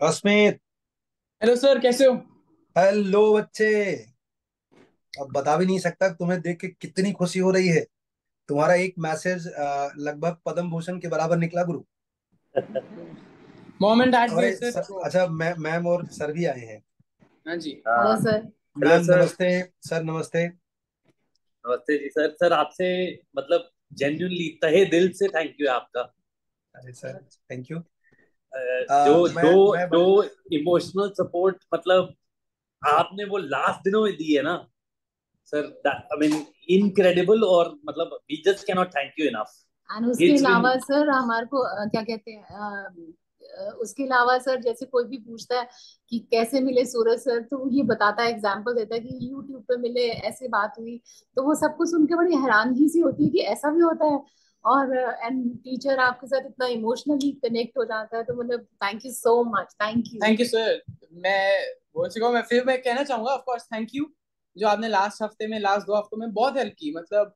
Asmit. Hello sir, कैसे हो? Hello बच्चे। अब बता भी नहीं सकता तुम्हें देख के कितनी खुशी हो रही है। तुम्हारा एक मैसेज लगभग पद्म भूषण के बराबर निकला गुरु। मॉम एंड डैड भी है अरे सर तो। अच्छा, मैम और सर भी आए हैं। हाँ जी। Hello sir. Ma'am hello sir. नमस्ते। सर नमस्ते। नमस्ते जी सर। सर आपसे मतलब जेन्युइनली तहे दिल से थैंक यू आपका। अरे सर, थैंक यू। जो मैं जो मैं जो बत, इमोशनल सपोर्ट मतलब आपने वो लास्ट दिनों में दी है ना सर, आई मीन इनक्रेडिबल। और मतलब we just cannot thank you enough. And उसके इट्स बिन। अलावा सर हमारे को क्या कहते हैं उसके अलावा सर जैसे कोई भी पूछता है कि कैसे मिले सूरज सर, तो वो ये बताता है, एग्जांपल देता है कि यूट्यूब पे मिले, ऐसे बात हुई। तो वो सबको सुन के बड़ी हैरानगी सी होती है कि ऐसा भी होता है। और एंड टीचर आपके साथ इतना इमोशनली कनेक्ट हो जाता है, तो मतलब thank you so much, thank you. Thank you sir. मैं बोल चुका हूँ। मैं कहना चाहूंगा ऑफ कोर्स थैंक यू। जो आपने लास्ट हफ्ते में, लास्ट 2 हफ्तों में बहुत हेल्प की, मतलब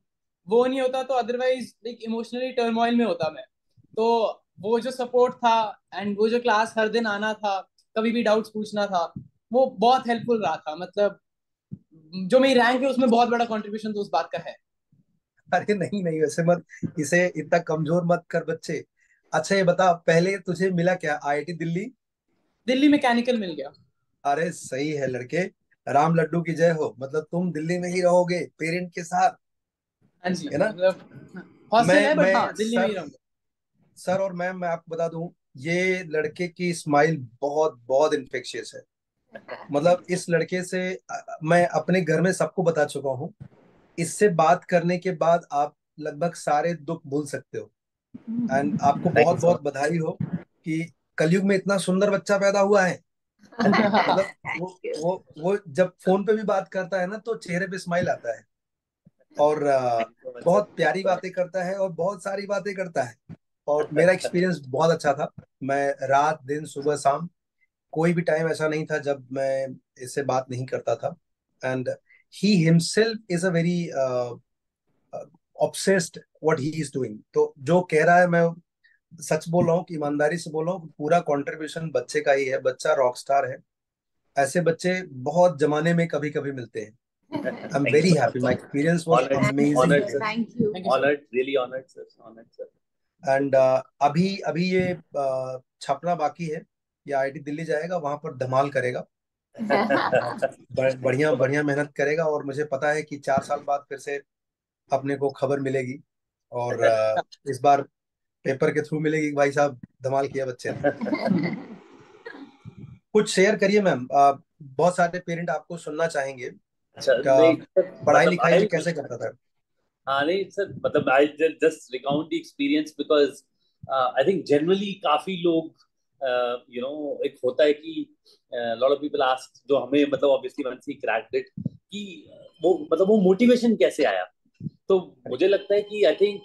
वो नहीं होता तो अदरवाइज एक इमोशनली टर्मोइल में होता मैं। तो वो जो सपोर्ट था एंड वो जो क्लास हर दिन आना था, कभी भी डाउट्स पूछना था, वो बहुत हेल्पफुल रहा था। मतलब जो मेरी रैंक है उसमें बहुत बड़ा कंट्रीब्यूशन तो उस बात का है। अरे नहीं नहीं, वैसे मत। इसे इतना कमजोर मत कर बच्चे। अच्छा ये बता, पहले तुझे मिला क्या आईआईटी दिल्ली? दिल्ली मैकेनिकल मिल गया। अरे सही है लड़के। राम लड्डू की जय हो। मतलब तुम दिल्ली में ही रहोगे पेरेंट के साथ, हाँ जी, है ना? मतलब हॉस्टल है बट हाँ मैं दिल्ली में ही सर रहूंगा। सर और मैम, मैं आपको बता दूं, ये लड़के की स्माइल बहुत बहुत इन्फेक्शियस है। मतलब इस लड़के से मैं अपने घर में सबको बता चुका हूँ। इससे बात करने के बाद आप लगभग सारे दुख भूल सकते हो। एंड आपको थैंक यू बहुत सो बहुत बधाई हो कि कलयुग में इतना सुंदर बच्चा पैदा हुआ है। मतलब वो मच। वो जब फोन पे भी बात करता है ना, तो चेहरे पे स्माइल आता है। और थैंक यू सो मच बहुत प्यारी सर। बातें करता है और बहुत सारी बातें करता है। और मेरा एक्सपीरियंस बहुत अच्छा था। मैं रात दिन सुबह शाम कोई भी टाइम ऐसा नहीं था जब मैं इससे बात नहीं करता था। And he himself is a very obsessed what he is doing. तो जो कह रहा है, मैं सच बोल रहा हूँ कि ईमानदारी से बोल रहा हूँ, पूरा कंट्रीब्यूशन बच्चे का ही है। बच्चा रॉक स्टार है। ऐसे बच्चे बहुत जमाने में कभी कभी मिलते हैं। I am thank you very so much happy, my sir. Experience was honoured. Thank you amazing. Honoured sir, sir. Thank you. Thank you sir. Honoured, really honoured sir. Honoured sir. And अभी अभी ये छपना बाकी है। ये IIT Delhi जाएगा, वहां पर धमाल करेगा। बढ़िया बढ़िया मेहनत करेगा और मुझे पता है कि 4 साल बाद फिर से अपने को खबर मिलेगी। और इस बार पेपर के थ्रू मिलेगी कि भाई साहब धमाल किया बच्चे ने। कुछ शेयर करिए मैम। बहुत सारे पेरेंट आपको सुनना चाहेंगे। अच्छा का नहीं सर, पढ़ाई मतलब लिखाई में आई, कैसे करता था? हाँ नहीं सर, मतलब I just recount the experience because I think generally काफी लोग यू नो एक होता है कि लॉट ऑफ पीपल आस्क, जो हमें मतलब ऑब्वियसली वंस ही क्रैक्ड इट, कि वो मतलब वो मोटिवेशन कैसे आया। तो मुझे लगता है कि आई थिंक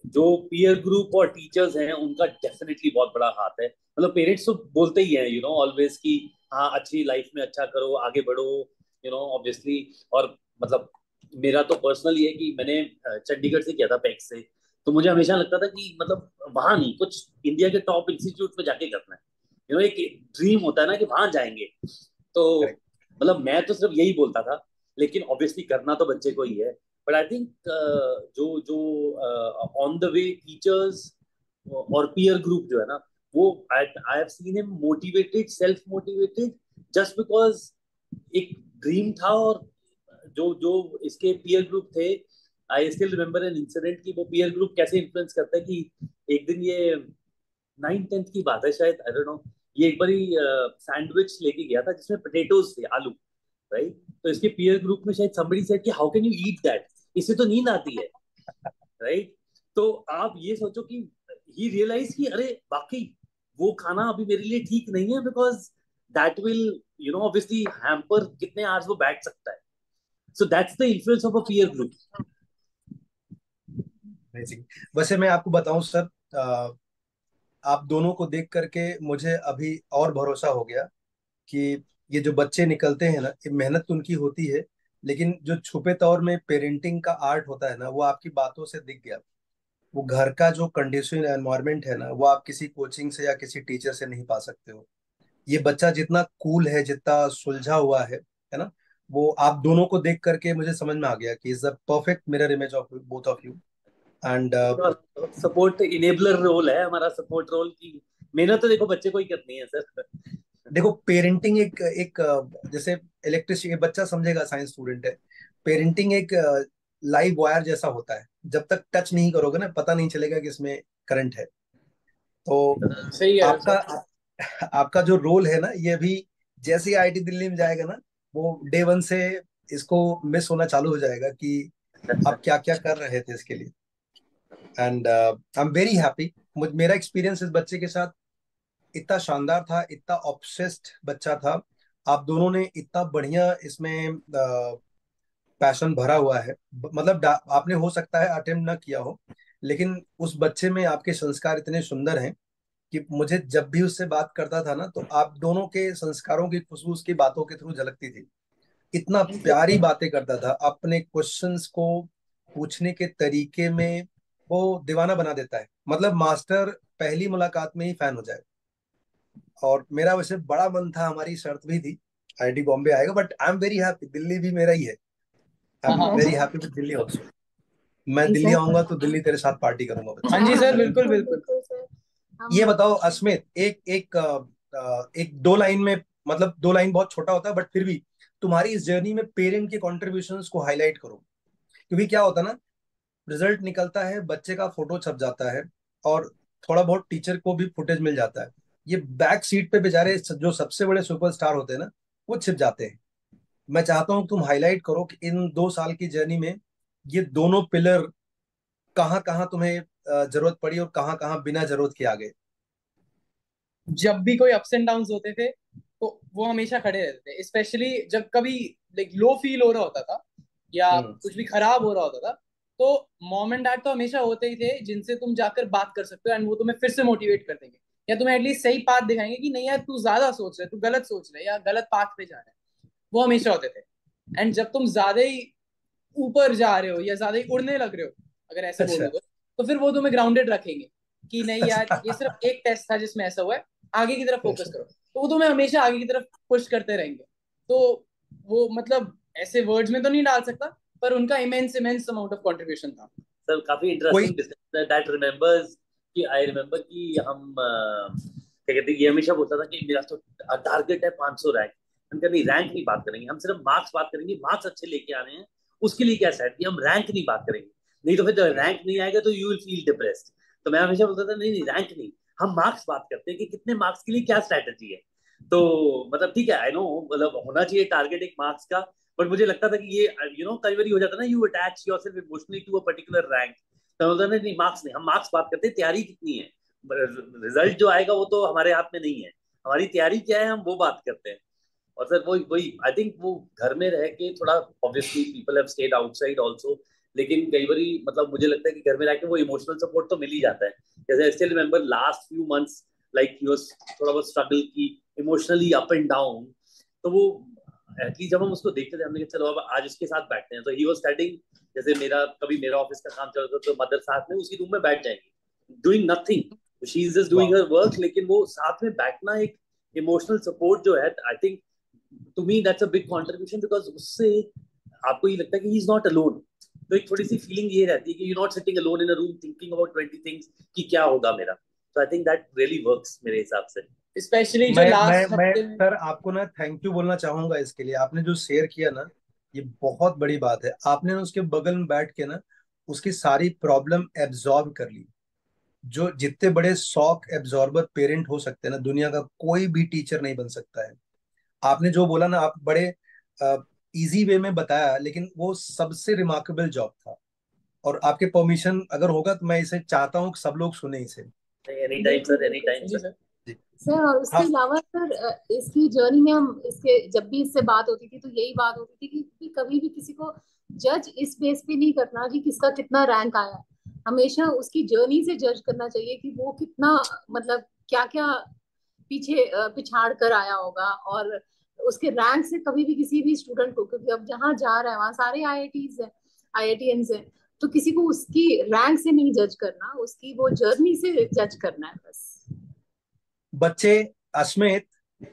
जो पीयर ग्रुप और टीचर्स हैं उनका डेफिनेटली बहुत बड़ा हाथ है। मतलब पेरेंट्स तो बोलते ही हैं ऑलवेज कि हाँ अच्छी लाइफ में अच्छा करो, आगे बढ़ो, ऑब्वियसली। और मतलब मेरा तो पर्सनल ये है कि मैंने चंडीगढ़ से किया था, पैक से। तो मुझे हमेशा लगता था कि मतलब वहां नहीं, कुछ इंडिया के टॉप इंस्टीट्यूट में जाके करना है। एक ड्रीम होता है ना कि वहां जाएंगे। तो करेक्ट। मतलब मैं तो सिर्फ यही बोलता था, लेकिन ऑब्वियसली करना तो बच्चे को ही है। बट आई थिंक जो जो ऑन द वे टीचर्स और पीयर ग्रुप जो है ना, वो I have seen him motivated, self motivated, just because एक ड्रीम था। और जो जो इसके पीयर ग्रुप थे, I still remember an incident कि वो पीयर ग्रुप कैसे इन्फ्लुएंस करता है कि एक दिन ये 9th 10th की बात है शायद, आई डोंट नो। ये एक बारी सैंडविच लेके गया था जिसमें पोटेटोज थे, आलू, राइट। तो इसके पीयर ग्रुप में शायद somebody said कि how can you eat that, इससे तो नींद आती है, राइट। तो आप ये सोचो कि ही रियलाइज कि अरे वाकई वो खाना अभी मेरे लिए ठीक नहीं है, because that will obviously hamper कितने आवर्स वो बैठ सकता है। So that's the influence of a peer group. Amazing. वैसे मैं आपको बताऊं सर, आप दोनों को देख करके मुझे अभी और भरोसा हो गया कि ये जो बच्चे निकलते हैं ना, ये मेहनत तो उनकी होती है, लेकिन जो छुपे तौर में पेरेंटिंग का आर्ट होता है ना, वो आपकी बातों से दिख गया। वो घर का जो कंडीशन एनवायरनमेंट है ना, वो आप किसी कोचिंग से या किसी टीचर से नहीं पा सकते हो। ये बच्चा जितना कूल है, जितना सुलझा हुआ है ना, वो आप दोनों को देख करके मुझे समझ में आ गया कि is the perfect mirror image of both of you. And support enabler role है हमारा, सपोर्ट रोल की मेहनत तो देखो बच्चे को ही करनी है सर। देखो, पेरेंटिंग एक एक जैसे इलेक्ट्रिसिटी, बच्चा समझेगा, साइंस स्टूडेंट है। पेरेंटिंग एक लाइव वायर जैसा होता है, जब तक टच नहीं करोगे ना, पता नहीं चलेगा कि इसमें करंट है। तो सही कह रहे हो आपका सर। आपका जो रोल है ना, ये भी जैसे ही आईआईटी दिल्ली में जाएगा ना, वो डे वन से इसको मिस होना चालू हो जाएगा कि आप क्या क्या कर रहे थे इसके लिए। And I am very happy. मेरा एक्सपीरियंस इस बच्चे के साथ इतना शानदार था, इतना ऑब्सेस्ड बच्चा था। आप दोनों ने इतना बढ़िया इसमें पैशन भरा हुआ है। मतलब आपने हो सकता है अटेम्प्ट ना किया हो, लेकिन उस बच्चे में आपके संस्कार इतने सुंदर हैं कि मुझे जब भी उससे बात करता था ना, तो आप दोनों के संस्कारों की खुशबू उसकी बातों के थ्रू झलकती थी। इतना प्यारी बातें करता था, अपने क्वेश्चंस को पूछने के तरीके में वो दीवाना बना देता है। मतलब मास्टर पहली मुलाकात में ही फैन हो जाए। और मेरा वैसे बड़ा मन था, हमारी शर्त भी थी, आईआईटी बॉम्बे आएगा, but I am very happy, Delhi भी मेरा ही है। आई हाँ एम हाँ। Very happy with Delhi also. मैं जी दिल्ली सर। आऊंगा तो दिल्ली तेरे साथ पार्टी करूंगा बच्चे। हाँ जी सर, बिल्कुल बिल्कुल बिल्कुल। बिल्कुल सर। ये हम बताओ अस्मित, एक एक एक दो लाइन में, मतलब दो लाइन बहुत छोटा होता है, बट फिर भी तुम्हारी इस जर्नी में पेरेंट के कॉन्ट्रीब्यूशंस को हाईलाइट करो। क्योंकि क्या होता है ना, रिजल्ट निकलता है, बच्चे का फोटो छप जाता है, और थोड़ा बहुत टीचर को भी फुटेज मिल जाता है। ये बैक सीट पे बेचारे जो सबसे बड़े सुपरस्टार होते हैं ना, वो छिप जाते हैं। मैं चाहता हूँ तुम हाईलाइट करो कि इन 2 साल की जर्नी में ये दोनों पिलर कहाँ कहाँ तुम्हें जरूरत पड़ी, और कहाँ कहाँ बिना जरूरत के आ गए। जब भी कोई अप्स एंड डाउन्स होते थे तो वो हमेशा खड़े रहते थे, स्पेशली जब कभी लाइक लो फील हो रहा होता था या हम्म। कुछ भी खराब हो रहा होता था, तो मॉम एंड डैड तो हमेशा होते ही थे जिनसे तुम जाकर बात कर सकते हो, एंड वो तुम्हें फिर से मोटिवेट कर देंगे, या तुम्हें एटलीस्ट सही पाथ दिखाएंगे कि नहीं यार तू ज्यादा सोच रहा है, तू गलत सोच रहा है या गलत पाथ पे जा रहा है। वो हमेशा होते थे। एंड जब तुम ज्यादा ही ऊपर जा रहे हो या ज्यादा ही उड़ने लग रहे हो, अगर ऐसे बोलूं अच्छा। तो फिर वो तुम्हें ग्राउंडेड रखेंगे कि नहीं यार ये अच्छा। सिर्फ एक टेस्ट था जिसमें ऐसा हुआ है, आगे की तरफ फोकस अच्छा। करो। तो वो तुम्हें हमेशा आगे की तरफ पुश करते रहेंगे। तो वो मतलब ऐसे वर्ड्स में तो नहीं डाल सकता, पर उनका immense immense amount of contribution था। सर काफी कोई इंटरेस्टिंग डिस्कशन दैट रिमेम्बर्स कि आई रिमेम्बर कि हम क्या कहते हैं, ये हमेशा बोलता था कि मेरा तो टारगेट है 500 रैंक। हम कह नहीं, रैंक नहीं बात करेंगे, हम सिर्फ मार्क्स बात करेंगे, मार्क्स अच्छे लेके आने हैं। उसके लिए क्या सेट किया, हम रैंक नहीं बात करेंगे, नहीं तो फिर जब रैंक नहीं आएगा तो यू विल फील डिप्रेस्ड। तो मैं हमेशा बोलता था नहीं नहीं, रैंक नहीं, हम मार्क्स बात करते हैं कि कितने मार्क्स के लिए क्या स्ट्रैटेजी है। तो मतलब ठीक है, आई नो मतलब होना चाहिए टारगेट एक मार्क्स का, बट मुझे लगता था कि ये कई बार हो जाता ना, you attach yourself emotionally to a particular rank. तो बोलता नहीं, मार्क्स नहीं, हम मार्क्स बात करते हैं, तैयारी कितनी है, रिजल्ट जो आएगा वो तो हमारे हाथ में नहीं है, हमारी तैयारी क्या है हम वो बात करते हैं। और सर वही वही आई थिंक वो घर में रह के थोड़ा, obviously people have stayed outside also, लेकिन कई बार मतलब मुझे लगता है कि घर में रह के वो इमोशनल सपोर्ट तो मिल ही जाता है। जैसे I still remember last few months, like he was थोड़ा बहुत स्ट्रगल की, इमोशनली अप एंड डाउन। तो वो एटलीस्ट जब हम उसको देखते थे, हमने कहा चलो अब आज उसके साथ बैठते हैं। तो ही वाज स्टडिंग, जैसे मेरा कभी मेरा ऑफिस का काम चल रहा था तो मदर साथ में उसी रूम में बैठ जाएंगी, doing nothing, she is just doing वाह। हर वर्क, लेकिन वो साथ में बैठना एक इमोशनल सपोर्ट जो है, I think to me that's a big contribution, because उससे आपको ये लगता है कि ही इज नॉट अलोन। तो एक थोड़ी सी फीलिंग ये रहती है कि you not sitting alone in a room thinking about 20 things कि क्या होगा मेरा। तो आई थिंक दैट रियली वर्क्स मेरे हिसाब से। स्पेशली जो मैं लास्ट मैं हफ्ते में। सर आपको ना थैंक यू बोलना चाहूंगा इसके लिए। आपने जो शेयर किया ना, ये बहुत बड़ी बात है। आपने ना उसके बगल में बैठ के ना उसकी सारी प्रॉब्लम एब्जॉर्ब कर ली। जो जितने बड़े शॉक एब्जॉर्बर पेरेंट हो सकते हैं ना, दुनिया का कोई भी टीचर नहीं बन सकता है। आपने जो बोला ना, आप बड़े इजी वे में बताया, लेकिन वो सबसे रिमार्केबल जॉब था। और आपके परमिशन अगर होगा तो मैं इसे चाहता हूँ कि सब लोग सुने इसे। एनी टाइम बिल्कुल सर, एनी बिल्कुल टाइम जी सर। सर। जी। सर। और उसके हाँ। अलावा सर, इसकी जर्नी में हम इसके जब भी इससे बात होती थी तो यही बात होती थी कि कभी भी किसी को जज इस बेस पे नहीं करना कि किसका कितना रैंक आया। हमेशा उसकी जर्नी से जज करना चाहिए कि वो कितना, मतलब क्या क्या पीछे पिछाड़ कर आया होगा। और उसके रैंक से कभी भी किसी भी स्टूडेंट को, क्योंकि अब जहाँ जा रहा है वहाँ सारे आईआईटीज है, आईआईटीएंस है, तो किसी को उसकी रैंक से नहीं जज करना, उसकी वो जर्नी से जज करना है बस। बच्चे, अश्मित,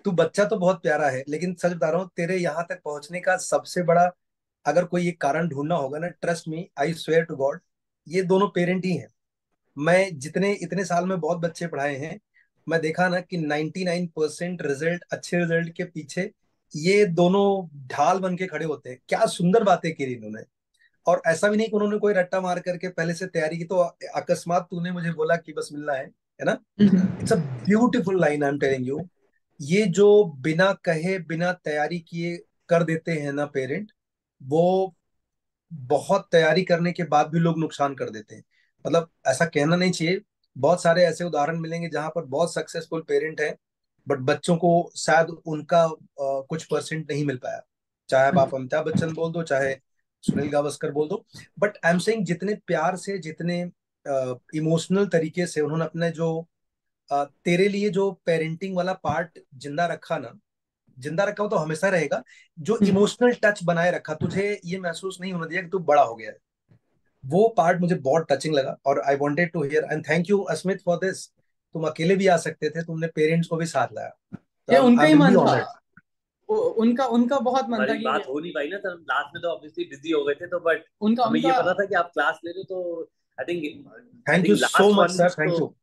तू बच्चा तो बहुत प्यारा है, लेकिन सच बता रहा हूँ, तेरे यहाँ तक पहुंचने का सबसे बड़ा अगर कोई एक कारण ढूंढना होगा ना, trust me, I swear to God, ये दोनों पेरेंट ही हैं। मैं जितने इतने साल में बहुत बच्चे पढ़ाए हैं, मैं देखा ना कि 99% रिजल्ट, अच्छे रिजल्ट के पीछे ये दोनों ढाल बन के खड़े होते हैं। क्या सुंदर बातें की इन्होंने। और ऐसा भी नहीं कि उन्होंने कोई रट्टा मार करके पहले से तैयारी की, तो अकस्मात तूने मुझे बोला कि बस मिलना है ना। It's a beautiful line, I am telling you. ये जो बिना कहे बिना तैयारी किए कर देते हैं ना पेरेंट, वो बहुत तैयारी करने के बाद भी लोग नुकसान कर देते हैं। मतलब ऐसा कहना नहीं चाहिए, बहुत सारे ऐसे उदाहरण मिलेंगे जहां पर बहुत सक्सेसफुल पेरेंट हैं, बट बच्चों को शायद उनका कुछ परसेंट नहीं मिल पाया। चाहे अब आप अमिताभ बच्चन बोल दो, चाहे सुनील गावस्कर बोल दो, बट आई एम सेइंग जितने प्यार से, जितने इमोशनल तरीके से उन्होंने अपने जो तेरे लिए जो पेरेंटिंग वाला पार्ट जिंदा रखा ना, जिंदा रखा हो तो हमेशा रहेगा, जो इमोशनल टच बनाए रखा, तुझे ये महसूस नहीं होने दिया कि तू बड़ा हो गया है, वो पार्ट मुझे बहुत टचिंग लगा। और I wanted to hear and thank you Asmit for this. तुम अकेले भी आ सकते थे, तुमने पेरेंट्स को भी साथ लाया, तो ये उनका आई ही विल बी मन था, ऑनर्ड। उनका उनका बहुत मन था हमारी कि बात हो नहीं पाई ना, तो लास्ट में तो ऑब्वियसली बिजी हो गए थे, तो बट उनका हमें ये उनका पता था कि आप क्लास ले रहे हो, तो I thank you think so last much one sir, week thank तो यू।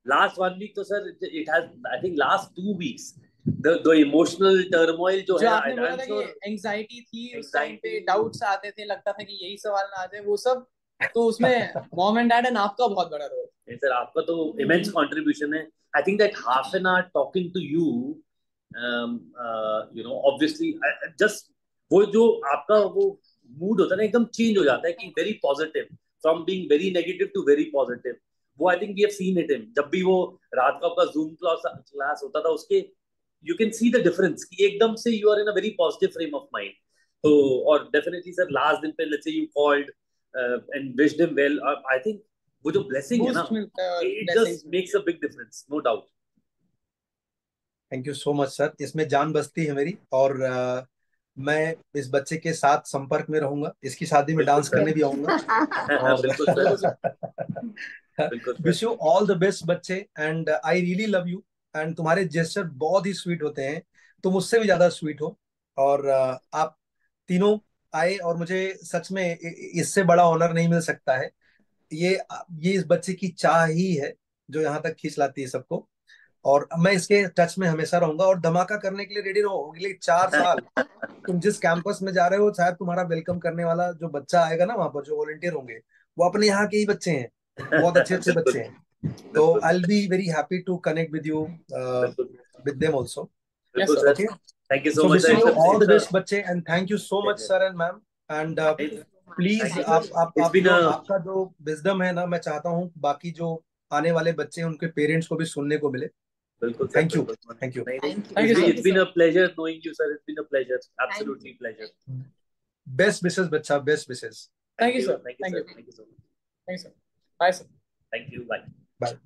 लास्ट वन वीक तो sir it has, I think last 2 weeks the emotional turmoil जो जो है, आपने आई बोला एम था कि श्योर एंजाइटी थी उस टाइम पे, एंजाइटी, डाउट्स आते थे, लगता था कि यही सवाल ना आ जाए, वो सब तो उसमें मॉम एंड डैड एंड आपका बहुत बड़ा रोल। सर आपका तो इमेंस कंट्रीब्यूशन है। I think that half an hour talking to you, you know, obviously just वो जो आपका वो मूड होता है ना, एकदम चेंज हो जाता है कि very positive, from being very negative to very positive. वो I think we have seen it in, जब भी वो रात का आपका जूम क्लास होता था, उसके you can see the difference कि एकदम से you are in a very positive frame of mind. तो और डेफिनेटली सर लास्ट दिन पे let's say you called and wished him well, I think वो जो ब्लेसिंग है ना, बूस्ट मिलता है और इट ब्लेसिंग्स जस्ट मिलती makes a big difference, no doubt. Thank you so much sir, इसमें जान बसती है मेरी। और मैं इस बच्चे के साथ संपर्क में रहूंगा, इसकी शादी में बिल्कुल डांस सर, करने भी आऊंगा। और बिल्कुल है। सर, बिल्कुल wish you sir. All the best बच्चे, and I really love you. And तुम्हारे जेस्चर बहुत ही स्वीट होते हैं, तुम उससे भी ज्यादा स्वीट हो। और आप तीनों आए, और मुझे सच में इससे बड़ा ऑनर नहीं मिल सकता है। ये ये इस बच्चे की चाह ही है जो यहाँ तक खींच लाती है सबको। और मैं इसके टच में हमेशा रहूंगा, और धमाका करने के लिए रेडी रहो। अगले 4 साल तुम जिस कैंपस में जा रहे हो, शायद तुम्हारा वेलकम करने वाला जो बच्चा आएगा ना वहां पर, जो वॉलंटियर होंगे, वो अपने यहाँ के ही बच्चे हैं, बहुत अच्छे अच्छे बिल्कुल बच्चे हैं। तो बिल्कुल I will be very happy to connect with you, बिल्कुल विद देम ऑल्सो। यस बिल्कुल sir. Sir. Okay, thank you so so much wishing sir, you all the it's best बच्चे, and thank you so much sir and ma'am. And thank you so much, please thank you thank sir, you. It's आप been जो uh, आपका जो wisdom है ना, मैं चाहता हूँ बाकी जो आने वाले बच्चे हैं उनके पेरेंट्स को भी सुनने को मिले। बिल्कुल सर, थैंक यू, बिल्कुल। Thank you. नहीं नहीं, thank you, thank you sir. It's thank you been so a pleasure knowing you sir, it's been a pleasure, much. Absolutely pleasure. Best wishes बच्चा, best wishes. Thank thank you you, sir. Thank you thank you. Sir, thank you so much, thank you sir. Bye sir. Thank you, bye. Bye.